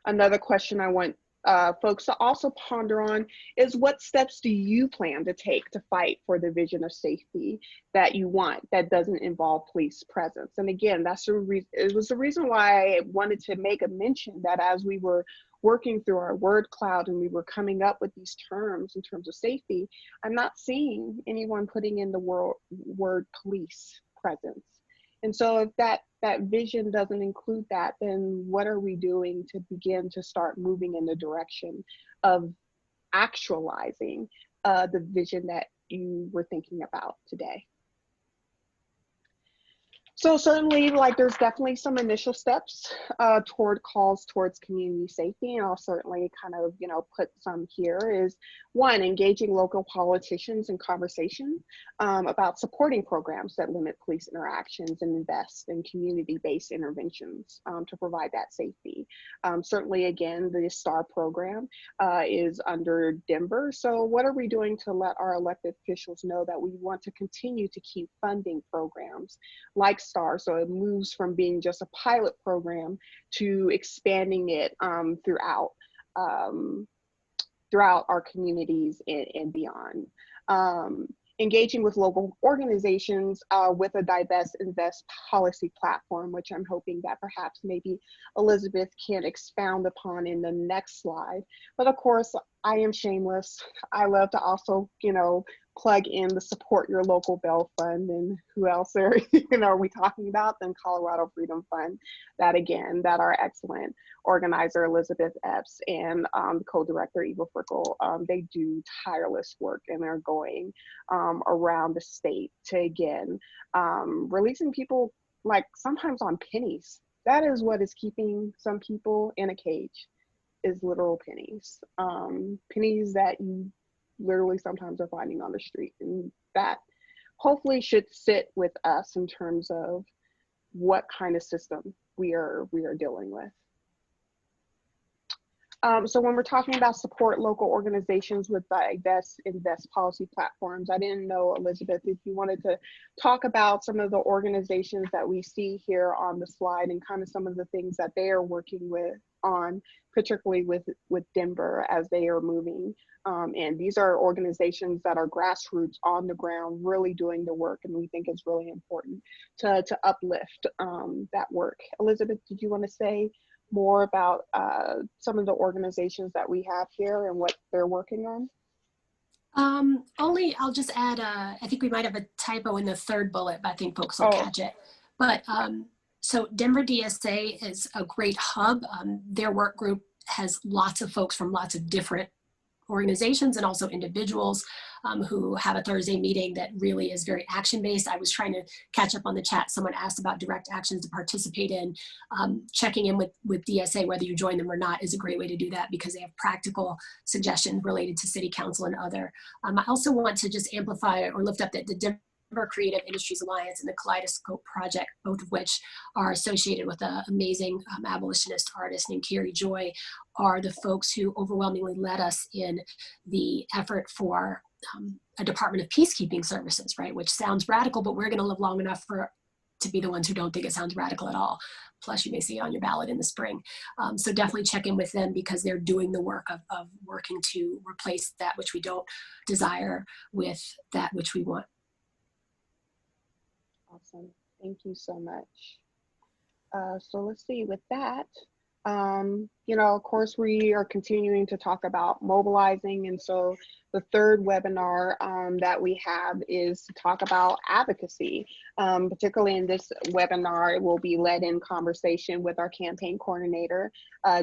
Another question I want folks to also ponder on is, what steps do you plan to take to fight for the vision of safety that you want that doesn't involve police presence? And again, it was the reason why I wanted to make a mention that as we were working through our word cloud and we were coming up with these terms in terms of safety, I'm not seeing anyone putting in the word police presence. And so if that vision doesn't include that, then what are we doing to begin to start moving in the direction of actualizing the vision that you were thinking about today. So certainly, like, there's definitely some initial steps toward calls towards community safety, and I'll certainly kind of, put some here. Is one, engaging local politicians in conversation about supporting programs that limit police interactions and invest in community-based interventions to provide that safety. Certainly, again, the STAR program is under Denver. So what are we doing to let our elected officials know that we want to continue to keep funding programs like STAR, so it moves from being just a pilot program to expanding it throughout our communities and beyond. Engaging with local organizations with a Divest Invest policy platform, which I'm hoping that perhaps maybe Elizabeth can expound upon in the next slide. But of course, I am shameless. I love to also, plug in the Support Your Local Bail Fund, and who else are we talking about than Colorado Freedom Fund, that our excellent organizer Elizabeth Epps and co-director Eva Frickle, they do tireless work, and they're going around the state to, again, releasing people, like, sometimes on pennies. That is what is keeping some people in a cage, is literal pennies. Pennies that you literally sometimes are finding on the street, and that hopefully should sit with us in terms of what kind of system we are dealing with. So when we're talking about support local organizations with Divest Invest policy platforms, I didn't know, Elizabeth, if you wanted to talk about some of the organizations that we see here on the slide and kind of some of the things that they are working on, particularly with Denver as they are moving. And these are organizations that are grassroots on the ground, really doing the work, and we think it's really important to uplift that work. Elizabeth, did you want to say more about some of the organizations that we have here and what they're working on? I'll just add, I think we might have a typo in the third bullet, but I think folks will catch it. But so Denver DSA is a great hub. Their work group has lots of folks from lots of different organizations and also individuals who have a Thursday meeting that really is very action-based. I was trying to catch up on the chat. Someone asked about direct actions to participate in. Checking in with DSA, whether you join them or not, is a great way to do that because they have practical suggestions related to city council and other. I also want to just amplify or lift up the Denver Creative Industries Alliance and the Kaleidoscope Project, both of which are associated with an amazing abolitionist artist named Carrie Joy, are the folks who overwhelmingly led us in the effort for a Department of Peacekeeping Services, right? Which sounds radical, but we're going to live long enough to be the ones who don't think it sounds radical at all. Plus, you may see it on your ballot in the spring. So definitely check in with them because they're doing the work of working to replace that which we don't desire with that which we want. Awesome. Thank you so much. So let's see, with that, of course, we are continuing to talk about mobilizing. And so the third webinar that we have is to talk about advocacy. Particularly in this webinar, it will be led in conversation with our campaign coordinator,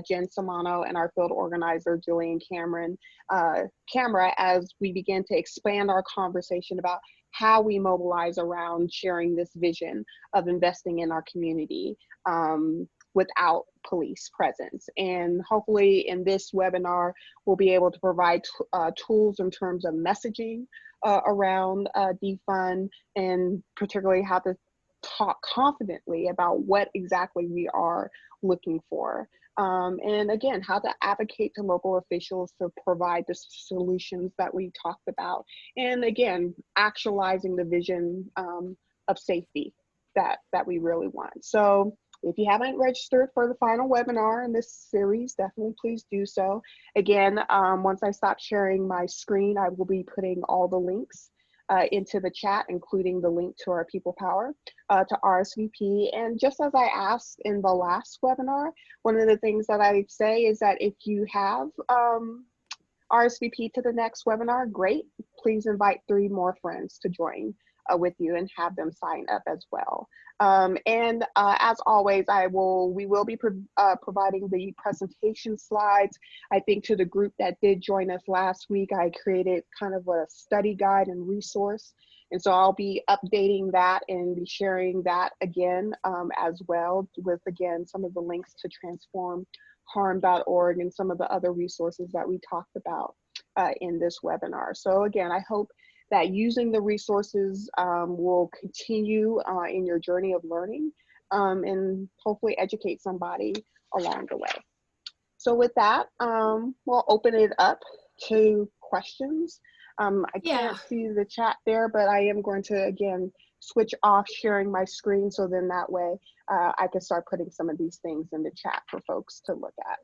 Jen Samano, and our field organizer, Julian Camera, as we begin to expand our conversation about how we mobilize around sharing this vision of investing in our community without police presence. And hopefully in this webinar, we'll be able to provide tools in terms of messaging around defund, and particularly how to talk confidently about what exactly we are looking for. And again, how to advocate to local officials to provide the solutions that we talked about. And again, actualizing the vision of safety that we really want. So if you haven't registered for the final webinar in this series, definitely please do so. Again, once I stop sharing my screen, I will be putting all the links into the chat, including the link to our People Power to RSVP. And just as I asked in the last webinar, one of the things that I say is that if you have RSVP to the next webinar, great. Please invite 3 more friends to join with you and have them sign up as well. And as always, we will be providing the presentation slides. I think to the group that did join us last week, I created kind of a study guide and resource. And so I'll be updating that and be sharing that again as well with, again, some of the links to transformharm.org and some of the other resources that we talked about in this webinar. So again, I hope that using the resources will continue in your journey of learning and hopefully educate somebody along the way. So with that, we'll open it up to questions. I can't see the chat there, but I am going to, again, switch off sharing my screen so then that way I can start putting some of these things in the chat for folks to look at.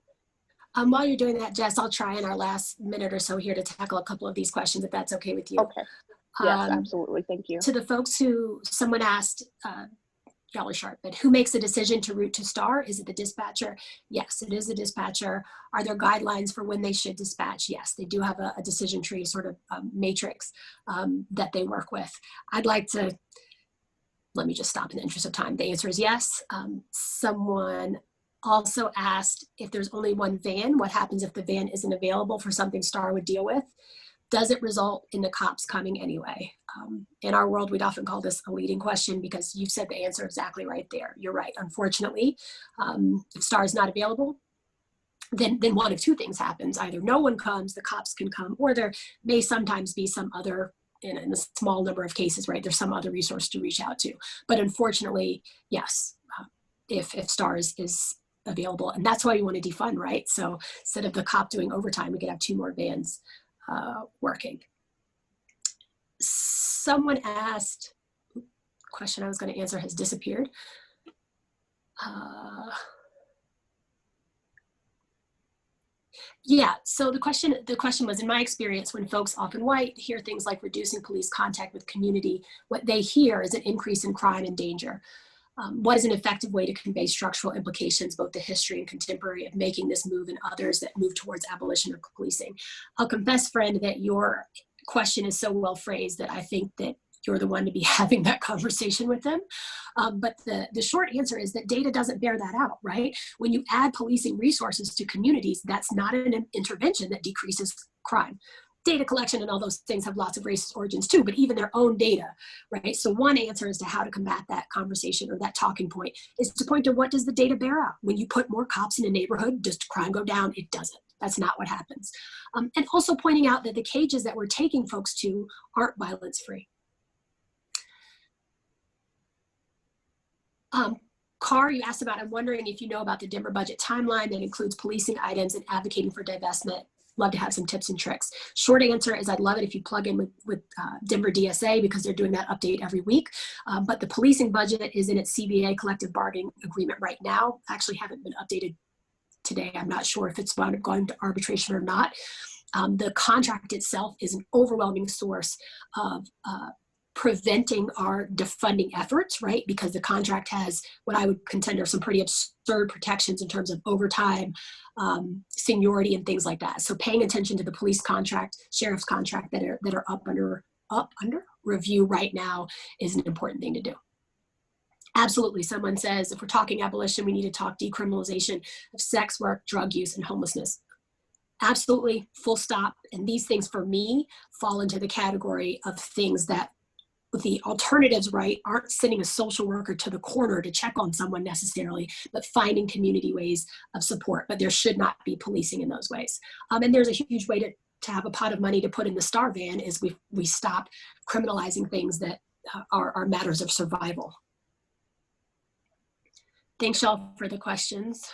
While you're doing that, Jess, I'll try in our last minute or so here to tackle a couple of these questions, if that's okay with you. Okay. Yes, absolutely. Thank you. To the folks someone asked, y'all are sharp, but who makes a decision to route to STAR? Is it the dispatcher? Yes, it is the dispatcher. Are there guidelines for when they should dispatch? Yes, they do have a decision tree sort of matrix that they work with. Let me just stop in the interest of time. The answer is yes. Someone also asked if there's only one van, what happens if the van isn't available for something STAR would deal with? Does it result in the cops coming anyway? In our world, we'd often call this a leading question because you said the answer exactly right there. You're right. Unfortunately, if STAR is not available, then one of two things happens. Either no one comes, the cops can come, or there may sometimes be some other, in a small number of cases, right, there's some other resource to reach out to. But unfortunately, yes, if STAR is available, and that's why you want to defund, right? So instead of the cop doing overtime, we could have 2 more vans working. Someone asked, question I was going to answer has disappeared. Yeah, so the question was, in my experience, when folks, often white, hear things like reducing police contact with community, what they hear is an increase in crime and danger. What is an effective way to convey structural implications, both the history and contemporary, of making this move and others that move towards abolition of policing? I'll confess, friend, that your question is so well phrased that I think that you're the one to be having that conversation with them. But the short answer is that data doesn't bear that out, right? When you add policing resources to communities, that's not an intervention that decreases crime. Data collection and all those things have lots of racist origins too, but even their own data, right? So one answer as to how to combat that conversation or that talking point is to point to what does the data bear out? When you put more cops in a neighborhood, does crime go down? It doesn't. That's not what happens. And also pointing out that the cages that we're taking folks to aren't violence-free. Carr, you asked about, I'm wondering if you know about the Denver budget timeline that includes policing items and advocating for divestment. Love to have some tips and tricks. Short answer is I'd love it if you plug in with Denver DSA because they're doing that update every week. But the policing budget is in its CBA collective bargaining agreement right now. Actually haven't been updated today. I'm not sure if it's wound up going to arbitration or not. The contract itself is an overwhelming source of preventing our defunding efforts, right? Because the contract has what I would contend are some pretty absurd protections in terms of overtime, seniority, and things like that. So paying attention to the police contract, sheriff's contract that are up under review right now is an important thing to do. Absolutely. Someone says, if we're talking abolition, we need to talk decriminalization of sex work, drug use, and homelessness. Absolutely, full stop. And these things for me fall into the category of things that the alternatives, right, aren't sending a social worker to the corner to check on someone necessarily, but finding community ways of support. But there should not be policing in those ways. And there's a huge way to have a pot of money to put in the STAR van is we stop criminalizing things that are matters of survival. Thanks, y'all, for the questions.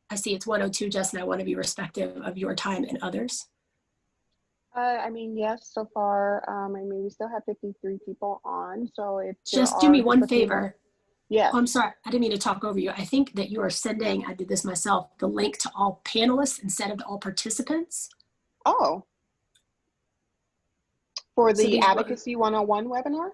I see it's 1:02, Justin. I want to be respectful of your time and others. I mean, yes, so far, I mean, we still have 53 people on, so it's just do me one favor. Yeah. Oh, I'm sorry, I didn't mean to talk over you. I think that you are sending, I did this myself, the link to all panelists instead of to all participants. Oh. For the Advocacy 101 webinar?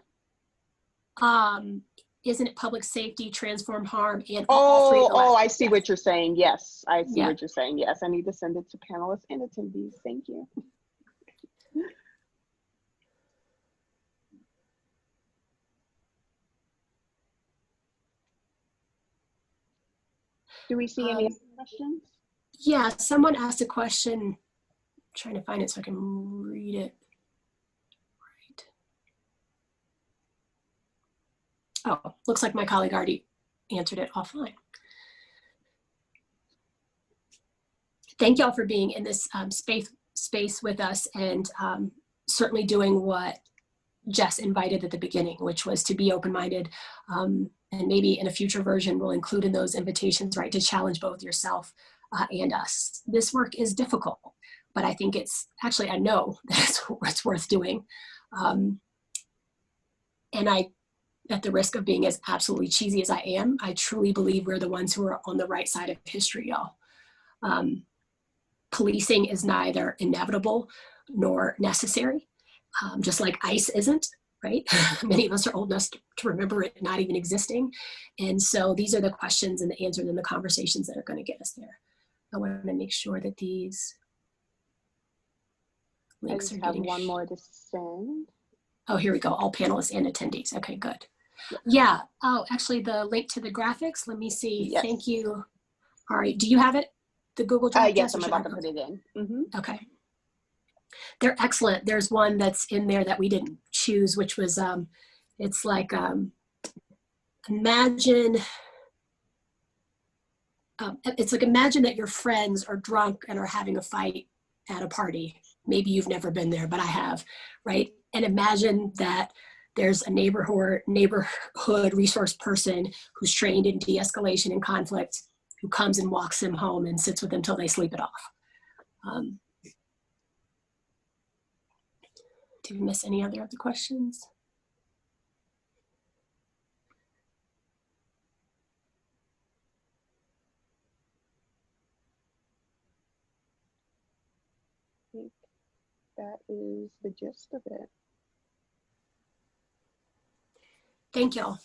Isn't it public safety, transform harm, and all three? I see what you're saying. Yes, I see what you're saying. Yes, I need to send it to panelists and attendees. Thank you. Do we see any other questions? Yeah, someone asked a question. I'm trying to find it so I can read it. Right. Oh, looks like my colleague already answered it offline. Thank y'all for being in this space with us, and certainly doing what Jess invited at the beginning, which was to be open-minded, and maybe in a future version we'll include in those invitations, right, to challenge both yourself and us. This work is difficult, but I think it's actually, I know that it's worth doing. And I, at the risk of being as absolutely cheesy as I am, I truly believe we're the ones who are on the right side of history, y'all. Policing is neither inevitable nor necessary, just like ICE isn't, right? Many of us are old enough to remember it not even existing. And so these are the questions and the answers and the conversations that are going to get us there. I want to make sure that these links are getting... one more to send. Oh, here we go. All panelists and attendees. Okay, good. Yeah. Oh, actually, the link to the graphics. Let me see. Yes. Thank you. All right. Do you have it? The Google Drive? Yes, I'm about to put it in. Mm-hmm. Okay. They're excellent. There's one that's in there that we didn't choose, which was, it's like, imagine that your friends are drunk and are having a fight at a party. Maybe you've never been there, but I have, right? And imagine that there's a neighborhood resource person who's trained in de-escalation and conflict, who comes and walks them home and sits with them till they sleep it off. Did we miss any other of the questions? I think that is the gist of it. Thank y'all.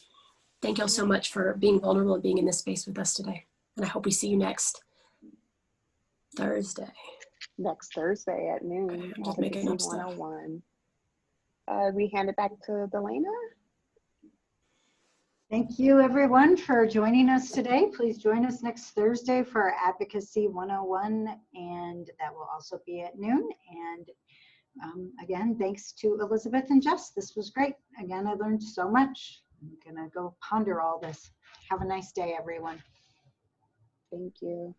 Thank y'all so much for being vulnerable and being in this space with us today. And I hope we see you next Thursday. Next Thursday at noon. Okay, I'm just making up stuff. 101. We hand it back to Delana. Thank you, everyone, for joining us today. Please join us next Thursday for our Advocacy 101, and that will also be at noon. And again, thanks to Elizabeth and Jess. This was great. Again, I learned so much. I'm gonna go ponder all this. Have a nice day, everyone. Thank you.